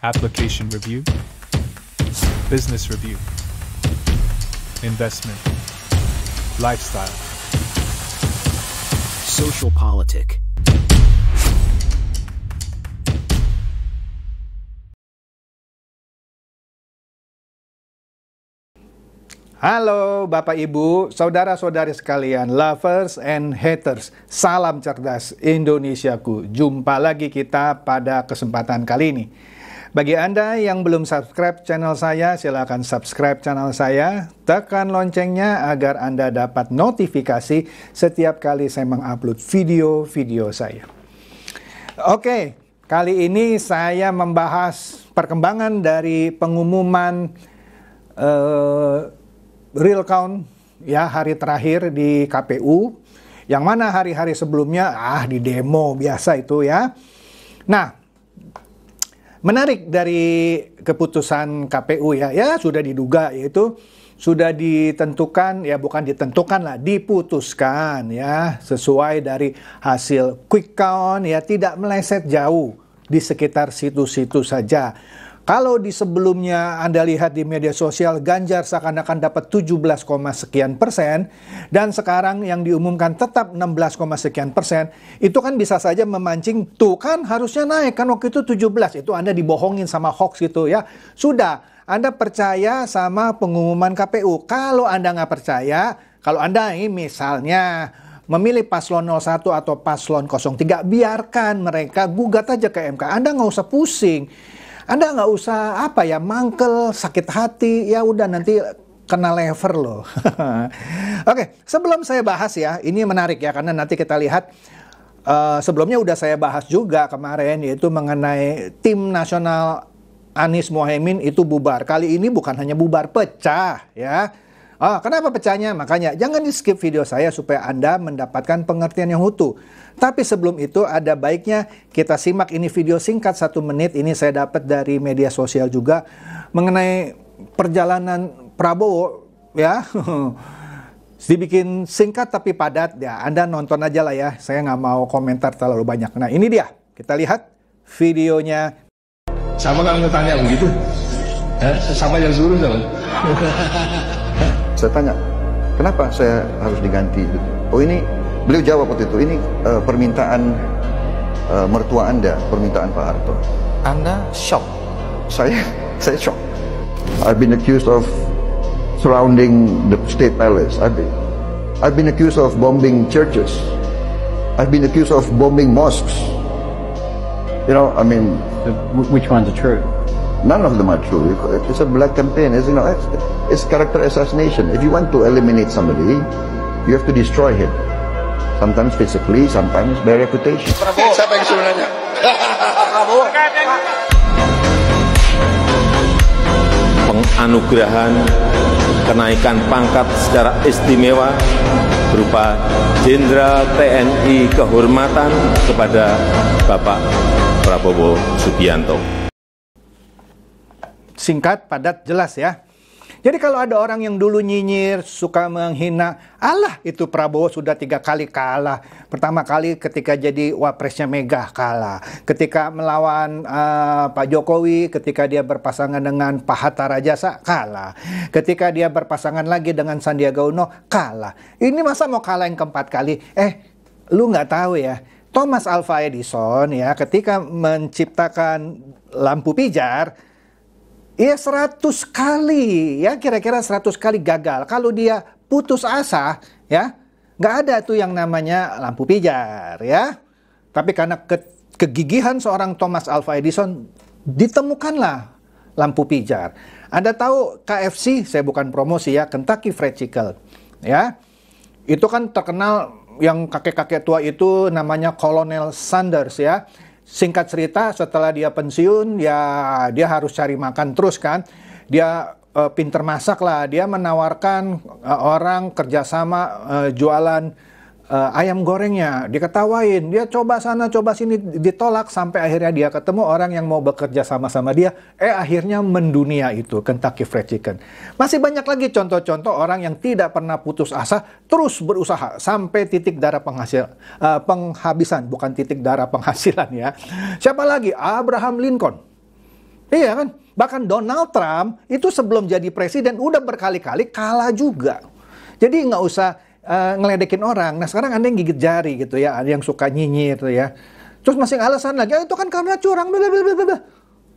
application review, business review, investment, lifestyle, social politic. Halo Bapak Ibu, saudara-saudari sekalian, lovers and haters, salam cerdas Indonesiaku. Jumpa lagi kita pada kesempatan kali ini. Bagi Anda yang belum subscribe channel saya, silakan subscribe channel saya, tekan loncengnya agar Anda dapat notifikasi setiap kali saya mengupload video-video saya. Oke, kali ini saya membahas perkembangan dari pengumuman real count ya hari terakhir di KPU, yang mana hari-hari sebelumnya di demo biasa itu ya. Nah, menarik dari keputusan KPU ya sudah diduga, yaitu sudah ditentukan, ya bukan ditentukan lah, diputuskan ya sesuai dari hasil quick count ya, tidak meleset jauh di sekitar situ-situ saja. Kalau di sebelumnya Anda lihat di media sosial, Ganjar seakan-akan dapat 17, sekian persen, dan sekarang yang diumumkan tetap 16, sekian persen, itu kan bisa saja memancing, tuh kan harusnya naik, kan waktu itu 17, itu Anda dibohongin sama hoax gitu ya. Sudah, Anda percaya sama pengumuman KPU. Kalau Anda nggak percaya, kalau Anda ini misalnya memilih paslon 01 atau paslon 03, biarkan mereka gugat aja ke MK. Anda nggak usah pusing. Anda nggak usah mangkel, sakit hati, ya udah nanti kena lever loh. Oke, sebelum saya bahas ya, ini menarik ya, karena nanti kita lihat sebelumnya udah saya bahas juga kemarin, yaitu mengenai tim nasional Anies Mohaimin itu bubar. Kali ini bukan hanya bubar, pecah ya. Kenapa pecahnya? Makanya jangan di skip video saya supaya Anda mendapatkan pengertian yang utuh. Tapi sebelum itu ada baiknya kita simak ini video singkat 1 menit. Ini saya dapat dari media sosial juga mengenai perjalanan Prabowo ya. Dibikin singkat tapi padat ya. Anda nonton aja lah ya. Saya nggak mau komentar terlalu banyak. Nah ini dia. Kita lihat videonya. Sama nggak tanya begitu? Sama yang suruh sama. Saya tanya, kenapa saya harus diganti? Oh ini, beliau jawab waktu itu, ini permintaan mertua Anda, permintaan Pak Harto. Anda shock? Saya shock. I've been accused of surrounding the state palace. I've been accused of bombing churches. I've been accused of bombing mosques. You know, I mean, Which ones are true? none of them are true. It's a black campaign. It's character assassination. If you want to eliminate somebody, you have to destroy him. Sometimes physically, sometimes by reputation. Siapa yang suruh nanya? Penganugerahan kenaikan pangkat secara istimewa berupa Jenderal TNI Kehormatan kepada Bapak Prabowo Subianto. Singkat, padat, jelas ya. Jadi kalau ada orang yang dulu nyinyir, suka menghina, alah itu Prabowo sudah 3 kali kalah. Pertama kali ketika jadi wapresnya Mega kalah. Ketika melawan Pak Jokowi, ketika dia berpasangan dengan Pak Hatta Rajasa kalah. Ketika dia berpasangan lagi dengan Sandiaga Uno kalah. Ini masa mau kalah yang keempat kali? Lu nggak tahu ya. Thomas Alva Edison ya ketika menciptakan lampu pijar, ya 100 kali, ya kira-kira 100 kali gagal. Kalau dia putus asa, ya nggak ada tuh yang namanya lampu pijar, ya. Tapi karena kegigihan seorang Thomas Alva Edison, ditemukanlah lampu pijar. Anda tahu KFC, saya bukan promosi ya, Kentucky Fried Chicken, ya. Itu kan terkenal, yang kakek-kakek tua itu namanya Colonel Sanders ya. Singkat cerita, setelah dia pensiun, ya dia harus cari makan terus kan. Dia pinter masak lah. Dia menawarkan orang kerjasama jualan ayam gorengnya. Diketawain, dia coba sana, coba sini, ditolak. Sampai akhirnya dia ketemu orang yang mau bekerja sama-sama dia. Akhirnya mendunia itu, Kentucky Fried Chicken. Masih banyak lagi contoh-contoh orang yang tidak pernah putus asa, terus berusaha sampai titik darah penghabisan. Bukan titik darah penghasilan ya. Siapa lagi? Abraham Lincoln. Iya kan? Bahkan Donald Trump itu sebelum jadi presiden udah berkali-kali kalah juga. Jadi nggak usah ngeledekin orang. Nah sekarang Anda yang gigit jari gitu ya, ada yang suka nyinyir gitu ya. Terus masih alasan lagi, itu kan karena curang, blablabla.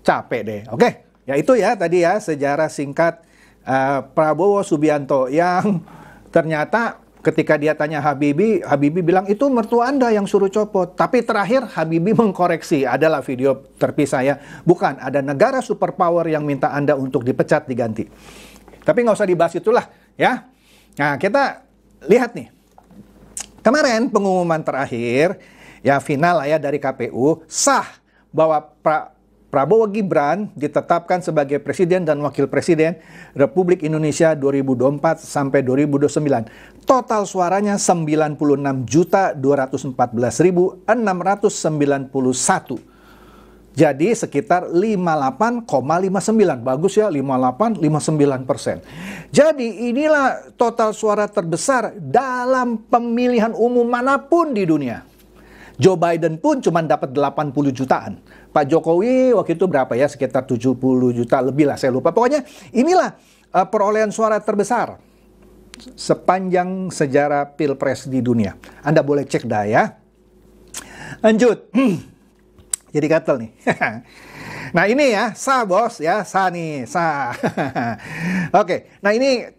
Capek deh, oke? Ya itu ya tadi ya sejarah singkat Prabowo Subianto yang ternyata ketika dia tanya Habibie bilang itu mertua Anda yang suruh copot. Tapi terakhir Habibie mengkoreksi, adalah video terpisah ya. Bukan, ada negara superpower yang minta Anda untuk dipecat diganti. Tapi nggak usah dibahas itulah ya. Nah kita lihat nih. Kemarin pengumuman terakhir, ya final lah ya dari KPU, sah bahwa Prabowo Gibran ditetapkan sebagai Presiden dan Wakil Presiden Republik Indonesia 2024 sampai 2029. Total suaranya 96.214.691. Jadi sekitar 58,59. Bagus ya, 58,59%. Jadi inilah total suara terbesar dalam pemilihan umum manapun di dunia. Joe Biden pun cuma dapat 80 jutaan. Pak Jokowi waktu itu berapa ya? Sekitar 70 juta lebih lah, saya lupa. Pokoknya inilah perolehan suara terbesar sepanjang sejarah Pilpres di dunia. Anda boleh cek dah ya. Lanjut. Jadi gatel nih. Nah ini ya, sah bos ya, sah nih, sah. Oke, nah ini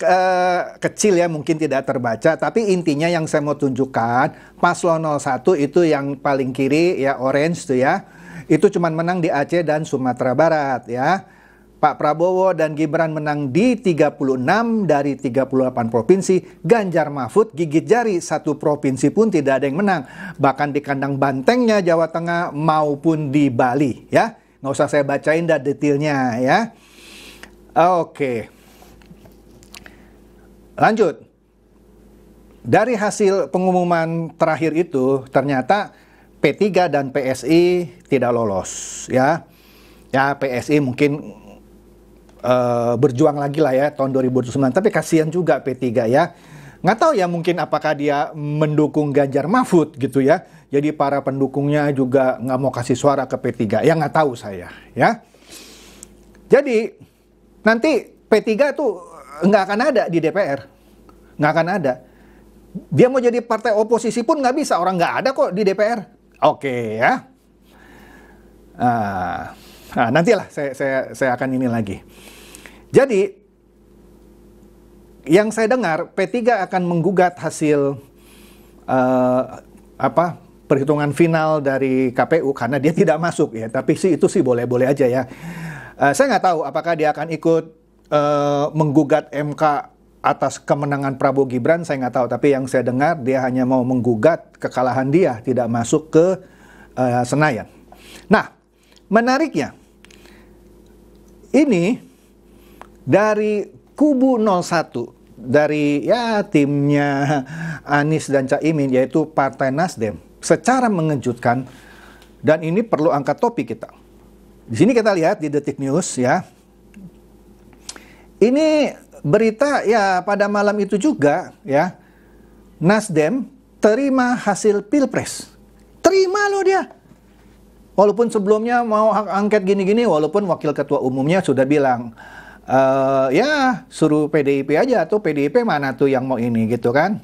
kecil ya, mungkin tidak terbaca, tapi intinya yang saya mau tunjukkan, paslon 01 itu yang paling kiri ya, orange tuh ya, itu cuman menang di Aceh dan Sumatera Barat ya. Pak Prabowo dan Gibran menang di 36 dari 38 provinsi. Ganjar Mahfud gigit jari, satu provinsi pun tidak ada yang menang. Bahkan di kandang bantengnya Jawa Tengah maupun di Bali ya. Nggak usah saya bacain dah detailnya ya. Oke. Lanjut. Dari hasil pengumuman terakhir itu ternyata P3 dan PSI tidak lolos ya. Ya PSI mungkin berjuang lagi lah ya tahun 2009, tapi kasihan juga P3 ya. Nggak tahu ya, mungkin apakah dia mendukung Ganjar Mahfud gitu ya. Jadi para pendukungnya juga nggak mau kasih suara ke P3. Ya nggak tahu saya ya. Jadi nanti P3 tuh nggak akan ada di DPR. Nggak akan ada. Dia mau jadi partai oposisi pun nggak bisa. Orang nggak ada kok di DPR. Oke ya. Nah, nantilah saya akan ini lagi. Jadi yang saya dengar P3 akan menggugat hasil perhitungan final dari KPU karena dia tidak masuk ya. Tapi itu sih boleh-boleh aja ya. Saya nggak tahu apakah dia akan ikut menggugat MK atas kemenangan Prabowo Gibran, saya nggak tahu. Tapi yang saya dengar dia hanya mau menggugat kekalahan dia tidak masuk ke Senayan. Nah, menariknya ini dari kubu 01, dari ya timnya Anies dan Caimin, yaitu Partai Nasdem, secara mengejutkan, dan ini perlu angkat topik kita. Di sini kita lihat di Detik News ya. Ini berita ya pada malam itu juga ya. Nasdem terima hasil Pilpres. Terima loh dia. Walaupun sebelumnya mau hak angket gini-gini, walaupun wakil ketua umumnya sudah bilang, ya suruh PDIP aja, atau PDIP mana tuh yang mau ini gitu kan.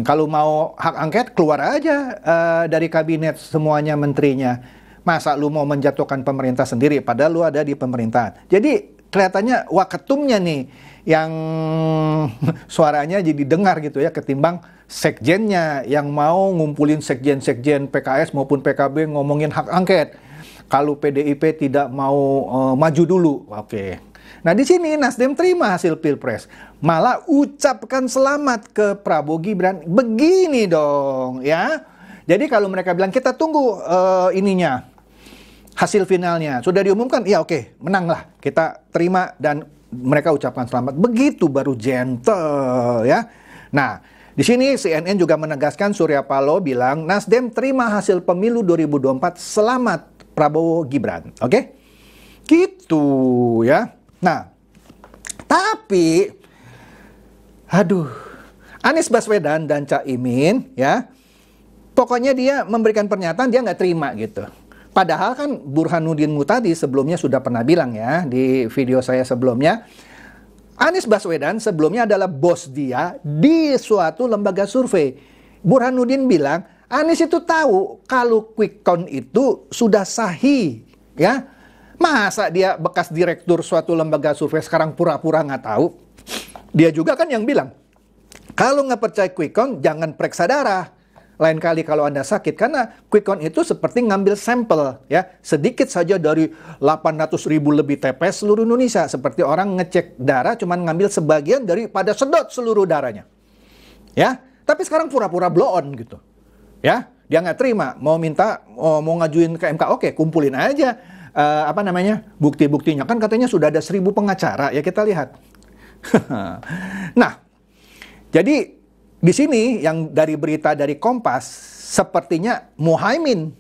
Kalau mau hak angket keluar aja dari kabinet semuanya menterinya. Masa lu mau menjatuhkan pemerintah sendiri padahal lu ada di pemerintahan. Jadi kelihatannya waketumnya nih yang suaranya jadi dengar gitu ya, ketimbang sekjennya yang mau ngumpulin sekjen-sekjen PKS maupun PKB ngomongin hak angket. Kalau PDIP tidak mau maju dulu. Oke. Nah di sini Nasdem terima hasil Pilpres, malah ucapkan selamat ke Prabowo Gibran. Begini dong ya. Jadi kalau mereka bilang kita tunggu ininya, hasil finalnya sudah diumumkan, ya oke, menanglah, kita terima dan mereka ucapkan selamat. Begitu baru gentle ya. Nah di sini CNN juga menegaskan, Surya Paloh bilang Nasdem terima hasil pemilu 2024, selamat Prabowo Gibran. Oke? Gitu ya. Nah, tapi Anies Baswedan dan Caimin ya, pokoknya dia memberikan pernyataan dia nggak terima gitu. Padahal kan Burhanuddin Muhtadi sebelumnya sudah pernah bilang ya di video saya sebelumnya, Anies Baswedan sebelumnya adalah bos dia di suatu lembaga survei. Burhanuddin bilang, Anies itu tahu kalau quick count itu sudah sahih, ya. Masa dia bekas direktur suatu lembaga survei sekarang pura-pura nggak tahu? Dia juga kan yang bilang, kalau nggak percaya quick count jangan periksa darah. Lain kali kalau Anda sakit, karena quick count itu seperti ngambil sampel, ya, sedikit saja dari 800.000 lebih TPS seluruh Indonesia, seperti orang ngecek darah cuman ngambil sebagian daripada sedot seluruh darahnya, ya. Tapi sekarang pura-pura blow on gitu, ya. Dia nggak terima, mau ngajuin ke MK, oke, kumpulin aja bukti-buktinya, kan katanya sudah ada 1.000 pengacara, ya kita lihat. Nah, jadi di sini yang dari berita dari Kompas sepertinya Muhaimin.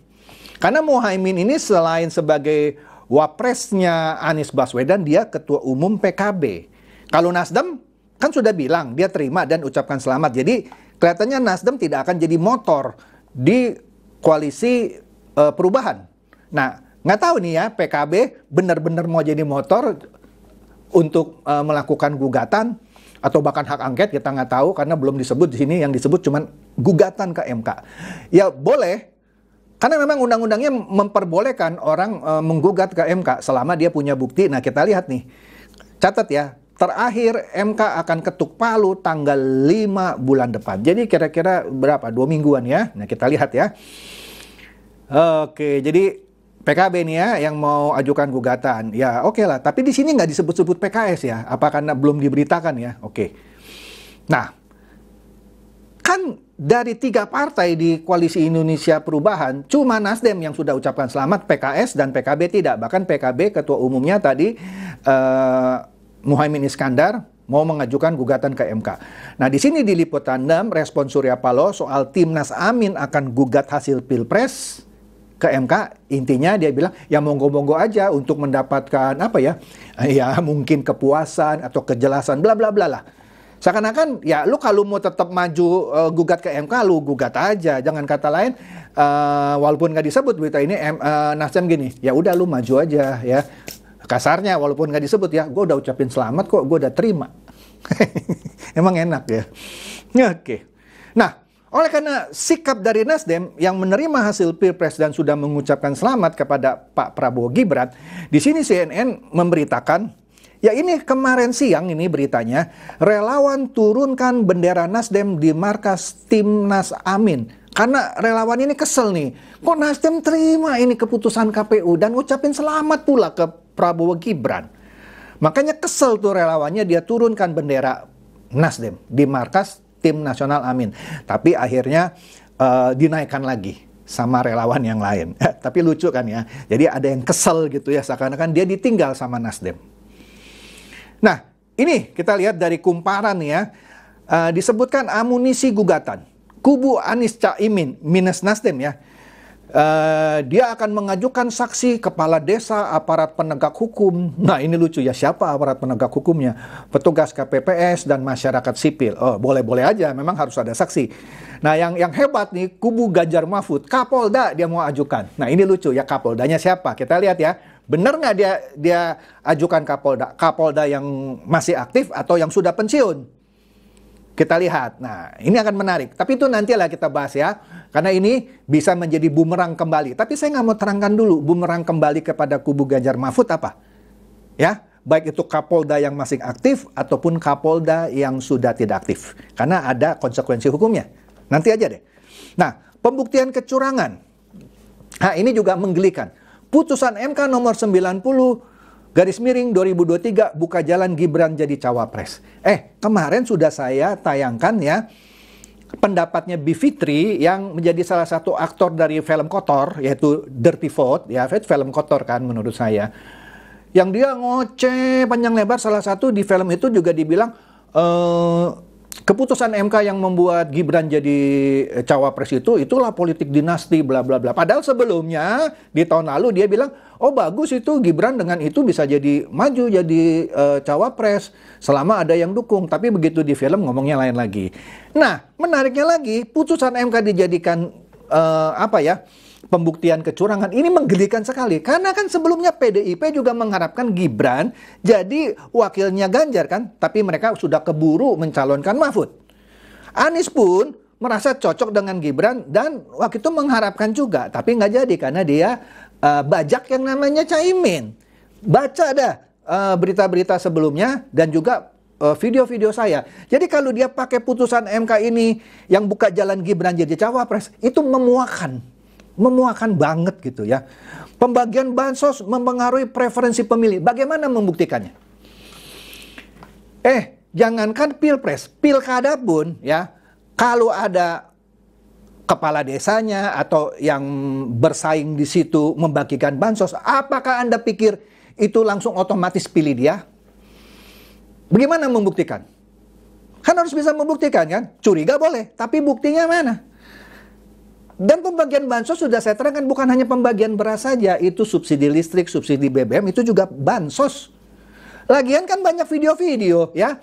Karena Muhaimin ini selain sebagai wapresnya Anies Baswedan, dia ketua umum PKB. Kalau Nasdem kan sudah bilang dia terima dan ucapkan selamat. Jadi kelihatannya Nasdem tidak akan jadi motor di koalisi perubahan. Nah, nggak tahu nih ya, PKB benar-benar mau jadi motor untuk melakukan gugatan atau bahkan hak angket, kita nggak tahu karena belum disebut di sini. Yang disebut cuman gugatan ke MK. Ya boleh, karena memang undang-undangnya memperbolehkan orang menggugat ke MK selama dia punya bukti. Nah, kita lihat nih, catat ya, terakhir MK akan ketuk palu tanggal 5 bulan depan. Jadi kira-kira berapa? 2 mingguan ya. Nah, kita lihat ya. Oke, jadi PKB nih ya yang mau ajukan gugatan, ya oke lah. Tapi di sini nggak disebut-sebut PKS ya, apa karena belum diberitakan ya? Oke. Nah, kan dari 3 partai di Koalisi Indonesia Perubahan, cuma Nasdem yang sudah ucapkan selamat, PKS dan PKB tidak. Bahkan PKB ketua umumnya tadi Muhaimin Iskandar mau mengajukan gugatan ke MK. Nah, di sini diliput tandem respon Surya Paloh soal Timnas Amin akan gugat hasil Pilpres ke MK. Intinya dia bilang ya monggo-monggo aja untuk mendapatkan apa ya, ya mungkin kepuasan atau kejelasan bla bla bla lah. Seakan-akan ya lu kalau mau tetap maju gugat ke MK, lu gugat aja. Jangan kata lain, walaupun nggak disebut berita ini Nasdem gini, ya udah lu maju aja ya. Kasarnya walaupun nggak disebut ya, gue udah ucapin selamat kok, gue udah terima. Emang enak ya. Oke. Nah, oleh karena sikap dari Nasdem yang menerima hasil Pilpres dan sudah mengucapkan selamat kepada Pak Prabowo Gibran, di sini CNN memberitakan, ya ini kemarin siang ini beritanya, relawan turunkan bendera Nasdem di markas Timnas Amin. Karena relawan ini kesel nih, kok Nasdem terima ini keputusan KPU dan ucapin selamat pula ke Prabowo Gibran. Makanya kesel tuh relawannya, dia turunkan bendera Nasdem di markas Tim Nasional Amin. Tapi akhirnya dinaikkan lagi sama relawan yang lain. Tapi lucu kan ya. Jadi ada yang kesel gitu ya, seakan-akan dia ditinggal sama Nasdem. Nah, ini kita lihat dari kumparan ya. Disebutkan amunisi gugatan. Kubu Anies Caimin minus Nasdem ya. Dia akan mengajukan saksi kepala desa, aparat penegak hukum. Nah, ini lucu ya, siapa aparat penegak hukumnya? Petugas KPPS dan masyarakat sipil. Oh, boleh-boleh aja, memang harus ada saksi. Nah, yang hebat nih, kubu Ganjar Mahfud, Kapolda dia mau ajukan. Nah, ini lucu ya, Kapoldanya siapa? Kita lihat ya, benar nggak dia ajukan Kapolda? Kapolda yang masih aktif atau yang sudah pensiun? Kita lihat. Nah, ini akan menarik. Tapi itu nantilah kita bahas ya. Karena ini bisa menjadi bumerang kembali. Tapi saya nggak mau terangkan dulu bumerang kembali kepada kubu Ganjar Mahfud apa. Ya, baik itu Kapolda yang masih aktif ataupun Kapolda yang sudah tidak aktif. Karena ada konsekuensi hukumnya. Nanti aja deh. Nah, pembuktian kecurangan. Nah, ini juga menggelikan. Putusan MK nomor 90 garis miring 2023 buka jalan Gibran jadi cawapres. Kemarin sudah saya tayangkan ya pendapatnya Bivitri yang menjadi salah satu aktor dari film kotor, yaitu Dirty Vote, ya film kotor kan menurut saya. Yang dia ngoceh panjang lebar, salah satu di film itu juga dibilang keputusan MK yang membuat Gibran jadi cawapres itulah politik dinasti bla bla bla. Padahal sebelumnya di tahun lalu dia bilang, oh bagus itu Gibran dengan itu bisa jadi maju jadi cawapres selama ada yang dukung. Tapi begitu di film ngomongnya lain lagi. Nah, menariknya lagi putusan MK dijadikan pembuktian kecurangan. Ini menggelikan sekali. Karena kan sebelumnya PDIP juga mengharapkan Gibran jadi wakilnya Ganjar kan. Tapi mereka sudah keburu mencalonkan Mahfud. Anies pun merasa cocok dengan Gibran dan waktu itu mengharapkan juga. Tapi nggak jadi karena dia bajak yang namanya Caimin. Baca dah berita-berita sebelumnya dan juga video-video saya. Jadi kalau dia pakai putusan MK ini yang buka jalan Gibran jadi cawapres, itu memuakan banget gitu ya. Pembagian bansos mempengaruhi preferensi pemilih. Bagaimana membuktikannya? Jangankan pilpres, pilkada pun ya, kalau ada kepala desanya atau yang bersaing di situ membagikan bansos, apakah Anda pikir itu langsung otomatis pilih dia? Bagaimana membuktikan? Kan harus bisa membuktikan kan? Curiga boleh, tapi buktinya mana? Dan pembagian bansos sudah saya terangkan bukan hanya pembagian beras saja, itu subsidi listrik, subsidi BBM, itu juga bansos. Lagian kan banyak video-video ya,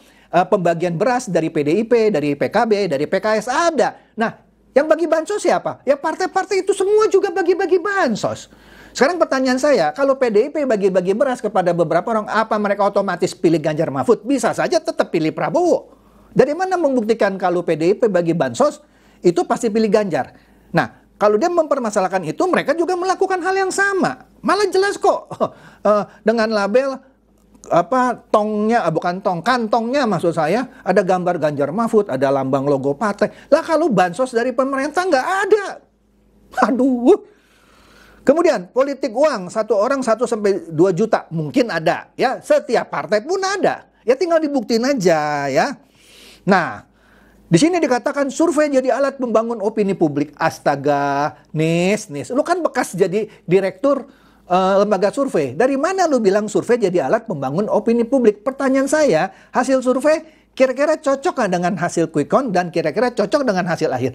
pembagian beras dari PDIP, dari PKB, dari PKS ada. Nah, yang bagi bansos siapa? Ya partai-partai itu semua juga bagi-bagi bansos. Sekarang pertanyaan saya, kalau PDIP bagi-bagi beras kepada beberapa orang, apa mereka otomatis pilih Ganjar Mahfud? Bisa saja tetap pilih Prabowo. Dari mana membuktikan kalau PDIP bagi bansos, itu pasti pilih Ganjar? Nah, kalau dia mempermasalahkan itu, mereka juga melakukan hal yang sama. Malah jelas kok, dengan label kantongnya maksud saya, ada gambar Ganjar Mahfud, ada lambang logo partai. Lah kalau bansos dari pemerintah nggak ada. Aduh. Kemudian politik uang, satu orang 1 sampai 2 juta mungkin ada ya, setiap partai pun ada. Ya tinggal dibuktiin aja ya. Nah, di sini dikatakan survei jadi alat membangun opini publik. Astaga, Nis, lu kan bekas jadi direktur lembaga survei. Dari mana lu bilang survei jadi alat membangun opini publik? Pertanyaan saya, hasil survei kira-kira cocok nggak dengan hasil quick count dan kira-kira cocok dengan hasil akhir?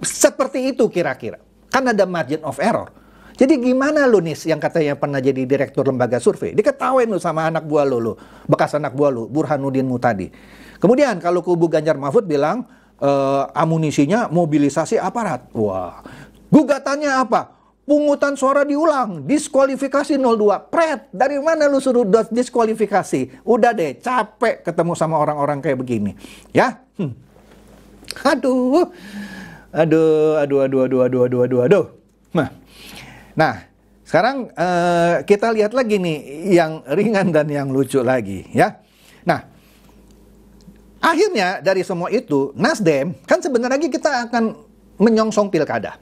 Seperti itu kira-kira. Kan ada margin of error. Jadi gimana lu Nis yang katanya pernah jadi direktur lembaga survei? Diketawain lu sama anak buah lu, bekas anak buah lu, Burhanuddin Mutadi. Kemudian kalau kubu Ganjar Mahfud bilang amunisinya mobilisasi aparat. Wah, gugatannya apa? Pungutan suara diulang, diskualifikasi 02. Pret, dari mana lu suruh diskualifikasi? Udah deh, capek ketemu sama orang-orang kayak begini. Ya? Aduh. Nah, sekarang kita lihat lagi nih yang ringan dan yang lucu lagi ya. Nah, akhirnya dari semua itu Nasdem kan sebenarnya kita akan menyongsong pilkada.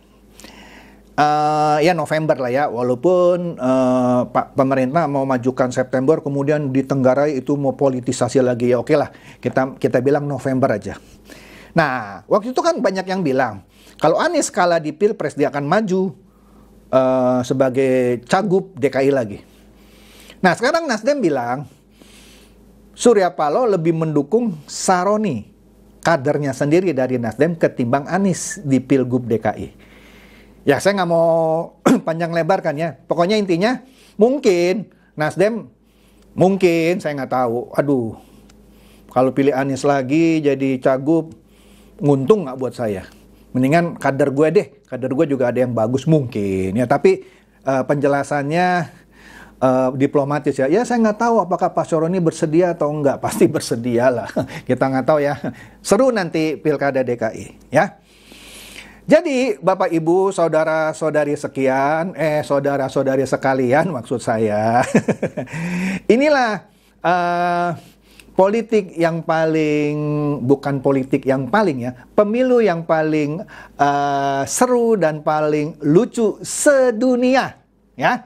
Ya November lah ya, walaupun pemerintah mau majukan September, kemudian di Tenggarai itu mau politisasi lagi, ya oke lah, kita bilang November aja. Nah, waktu itu kan banyak yang bilang kalau Anies kalah di Pilpres dia akan maju sebagai cagup DKI lagi. Nah, sekarang Nasdem bilang Surya Paloh lebih mendukung Saroni, kadernya sendiri dari Nasdem, ketimbang Anies di Pilgub DKI. Ya, saya nggak mau panjang lebar kan ya. Pokoknya intinya, mungkin Nasdem, saya nggak tahu. Aduh, kalau pilih Anies lagi jadi cagup, nguntung nggak buat saya? Mendingan kader gue deh, kader gue juga ada yang bagus mungkin ya. Tapi penjelasannya diplomatis ya. Ya saya nggak tahu apakah Pak Saroni bersedia atau enggak. Pasti bersedia lah. Kita nggak tahu ya. Seru nanti pilkada DKI ya. Jadi Bapak Ibu, saudara-saudari sekian, saudara-saudari sekalian maksud saya. Inilah politik yang paling, bukan politik yang paling ya, pemilu yang paling seru dan paling lucu sedunia ya,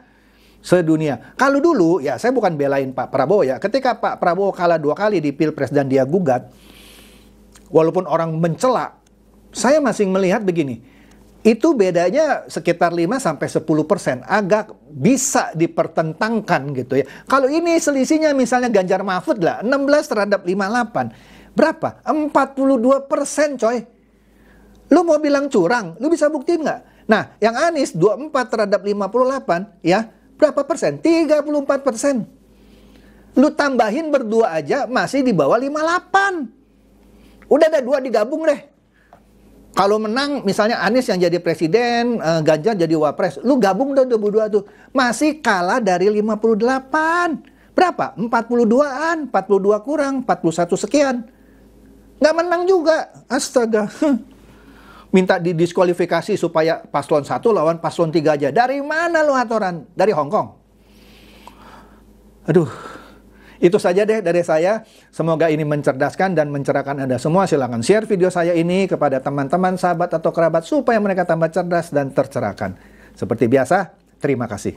sedunia. Kalau dulu ya, saya bukan belain Pak Prabowo ya, ketika Pak Prabowo kalah 2 kali di Pilpres dan dia gugat, walaupun orang mencela, saya masih melihat begini, itu bedanya sekitar 5-10%, agak bisa dipertentangkan gitu ya. Kalau ini selisihnya misalnya Ganjar Mahfud lah, 16 terhadap 58. Berapa? 42% coy. Lu mau bilang curang, lu bisa buktiin nggak? Nah, yang Anies 24 terhadap 58, ya, berapa persen? 34%. Lu tambahin berdua aja masih di bawah 58. Udah ada 2 digabung deh. Kalau menang, misalnya Anies yang jadi presiden, Ganjar jadi wapres, lu gabung dong 22 tuh. Masih kalah dari 58. Berapa? 42-an, 42 kurang, 41 sekian. Nggak menang juga. Astaga. Minta didiskualifikasi supaya paslon 1 lawan paslon 3 aja. Dari mana lu atoran? Dari Hong Kong. Aduh. Itu saja deh dari saya. Semoga ini mencerdaskan dan mencerahkan Anda semua. Silakan share video saya ini kepada teman-teman, sahabat, atau kerabat supaya mereka tambah cerdas dan tercerahkan. Seperti biasa, terima kasih.